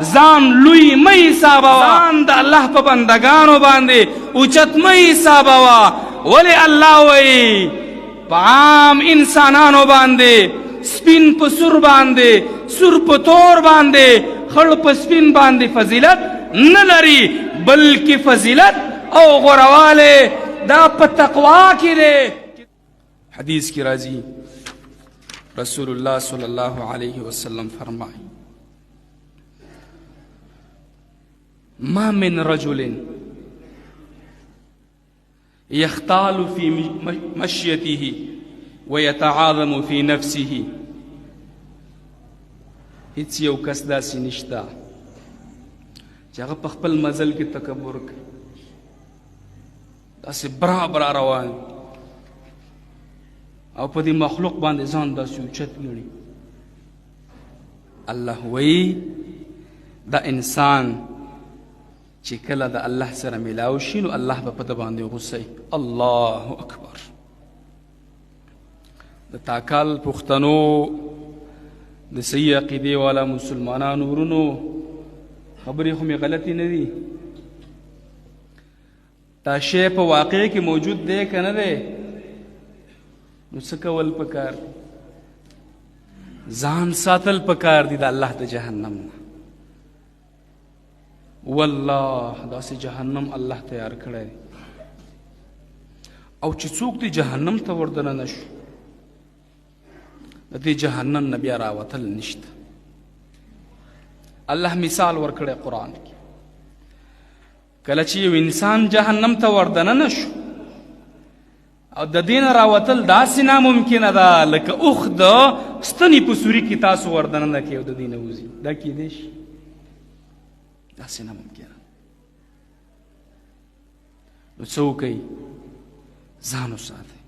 ځان لوی مه حسابوه، ځان د الله په بندګانو باندې اوچت مه حسابوه. ولې الله وایي په عام انسانانو باندې سپین په سور باندې، سور په تور باندې، خړ په سپین باندې فضیلت نه لري، بلکې فضیلت او غورواله دا په تقوا کې دی. حدیث کی راځي رسول الله صلی الله علیه وسلم فرمائے ما من رجل يختال في مشيته ويتعاظم في نفسه، هیڅ یو کس داسې نشته چې هغه په خپل مزل کې تکبر کوي، داسې برابر روان او په دې مخلوق باندې ځان داسې اوچت ګڼي. الله وایي دا انسان چې کله د الله سره میلاو شي نو الله به په ده باندې غوسه. الله اکبر. د تاکال پښتنو د صحیح عقیدې والا مسلمانانو ورونو خبرې خو مې غلطې نه دي. دا شی په واقع کې موجود دی که نه دی؟ نو څه کول پکار دی؟ ځان ساتل پکار دي د الله د جهنم نه. والله داسې جهنم الله تیار کړی دی او چې څوک دی جهنم ته وردننه شو د دې جهنم نه بیا راوتل نشته. الله مثال ورکړی قرآن کې، کله چې یو انسان جهنم ته وردننه شو او د دې نه راوتل داسې ناممکنه ده لکه اوښ د ستنې په سوري کې تاسو وردننه کوئ او د دې نه وځي. دا کیدی شي؟ داسې ناممکنه. نو څه وکئ؟ ځان وساتئ.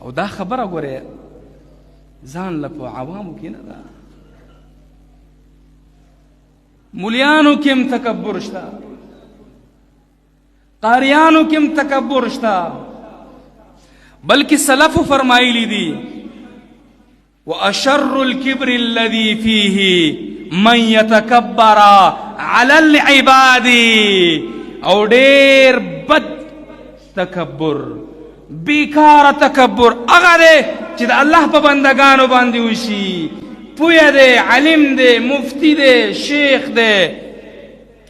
او دا خبره ګورئ ځان له په عوامو کې نه ده، مولیانو کې هم تکبر شته، قاریانو کې هم تکبر شته، بلکې سلفو فرمایلی دي واشر الكبر الذي فيه من يتكبر على العباد. او ډیر بد تکبر، بیکار تکبر هغه دی چې د الله په بندگانو باندې وشي. پویه دی، علم دی، مفتی دی، شیخ دی،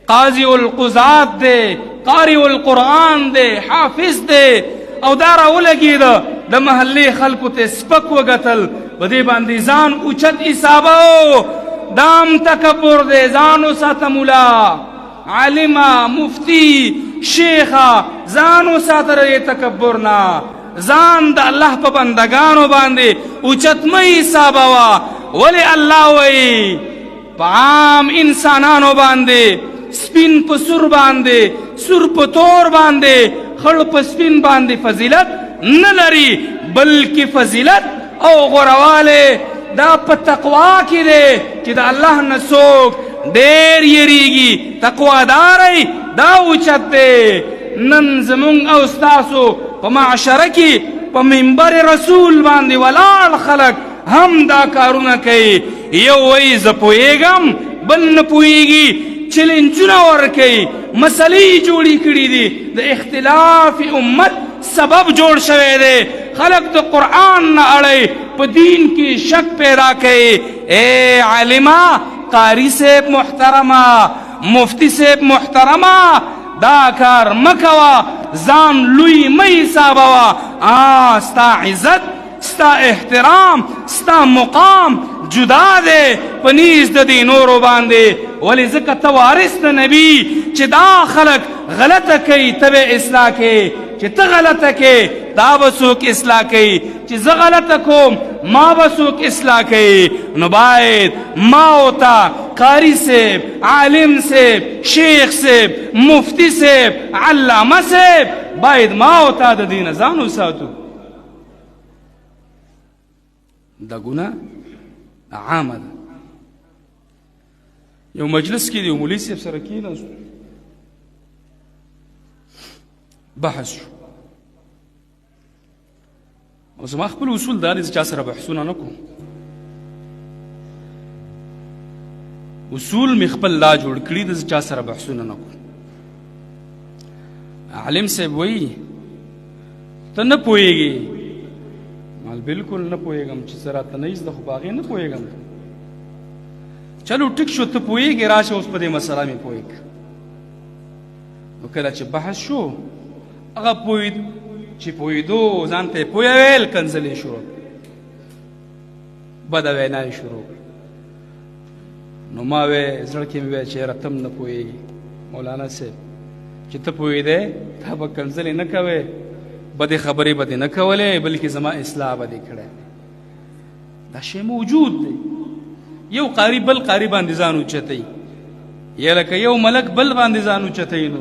قاضی القضات دی، قاری القرآن دی، حافظ دی، او دا راولګېده د محلې خلکو ته سپک وګتل، په دې باندې ځان اوچت حسابو. دام تکبر دی. ځان وساته مولا، عالمه، مفتی، شیخه، ځان وساته د تکبر نه. ځان د الله په بندگانو باندې اوچت مه حسابوه. ولې الله وایي په عام انسانانو باندې سپین په سور باندې، سور په تور باندې، خړ په سپین باندې فضیلت نه لري، بلکې فضیلت او غورواله دا په تقوا کې دی چې د الله نه څوک ډېر یریږي. تقوادارۍ دا اوچت دی. نن زمونږ او ستاسو په معاشره کې په منبر رسول باندې ولاړ خلک هم دا کارونه کوي. یو وایي زه پوهېږم، بل نه پوهېږي، چیلنجونه ورکوي، مسلې جوړې کړي دي، د اختلاف امت سبب جوړ شوی دی. خلق د قرآن نه اړی په دین کې شک پیدا کوي. اے عالمه، قاری صاحب محترمه، مفتی صاحب محترمه، دا کار مکوه، ځان لوی مه حسابوه. ستا عزت، ستا احترام، ستا مقام جدا دی په نیز د دې نورو باندې. ولې ځکه ته وارث د نبي چې دا خلک غلطه کوي ته به اصلاح کوې، چې ته غلطه کوې دا به څوک اصلاح کوي، چې زه غلطه کوم ما به څوک اصلاح کوي. نو باید ما او ته قاری صاحب، عالم صاحب، شیخ صاحب، مفتی صاحب، علامه صاحب، باید ما او ته د دې نه ځان وساتو. دا ګناه عامه ده. یو مجلس کې د یو مولوي صاحب سره کېناستو، بحث شو، او زما خپل اصول دا دی چې چا سره بحثونه نه کوم. اصول مې خپل لا جوړ کړي د چا سره بحثونه نه کوم. عالم صاحب وایي ته نه پوهېږې، مال بالکل نه پوهېږم چې سره ته نه زده خو په هغې نه پوهېږم. چلو ټیک شو ته پوهېږې راشه اوس په دې مسله مې پوهې کړه. نو کله چې بحث شو هغه چې پوهېدو ځان ته یې پوهه ویل کنځلې شروع بده وینا یې شروع کړه. نو ما وی زړه کې مې وی چې یاره ته هم نه پوهېږې مولانا صاحب چې ته پوهېدی تا به کنځلې نه کوې، بدې خبرې به دې نه کولې، بلکې زما اصلاح به دې کړی. دا شی موجود دی. یو قاري بل قاري باندې ځان اوچتوي، یا لکه یو ملک بل باندې ځان اوچتوي. نو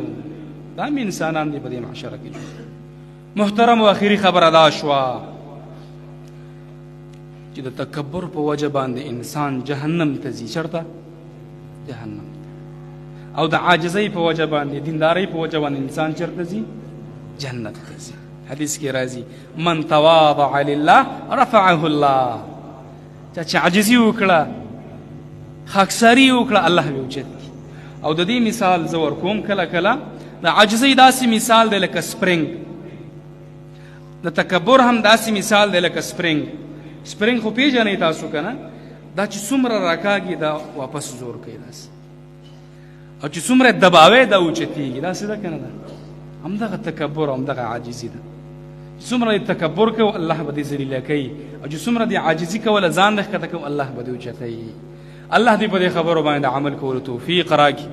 دا مې انسانان دي په دې معاشره کې. محترم و آخري خبره دا شوه چې د تکبر په وجه باندې انسان جهنم ته ځي. چېرته؟ جهنم ته. او د عاجزۍ په وجه باندې، دیندارۍ په وجه باندې انسان چېرته ځي؟ جنت ته ځي. حدیث کې راځي من تواضع لله رفعه الله. چا چې عاجزي وکړه، خاکساري وکړه، الله به اوچت کړي. او د دې مثال زه ورکوم کله کله. د عاجزۍ داسې مثال دی لکه سپرنګ، د تکبر هم داسې مثال دی لکه سپرنګ. سپرنګ خو پیژنئ تاسو که نه؟ دا چې څومره راکاږي دا واپس زور کوي داسې، او چې څومره دباوی دا اوچتېږي. داسې ده که نه ده؟ همدغه تکبر او همدغه عاجزي ده. څومره دې تکبر کوو الله به دې ذلیله کوي، او چې څومره دې عاجزي کوله ځان دې ښکته کوو الله به دې اوچتوي. الله دې په دې خبرو باندې عمل کولو توفیق راکړي.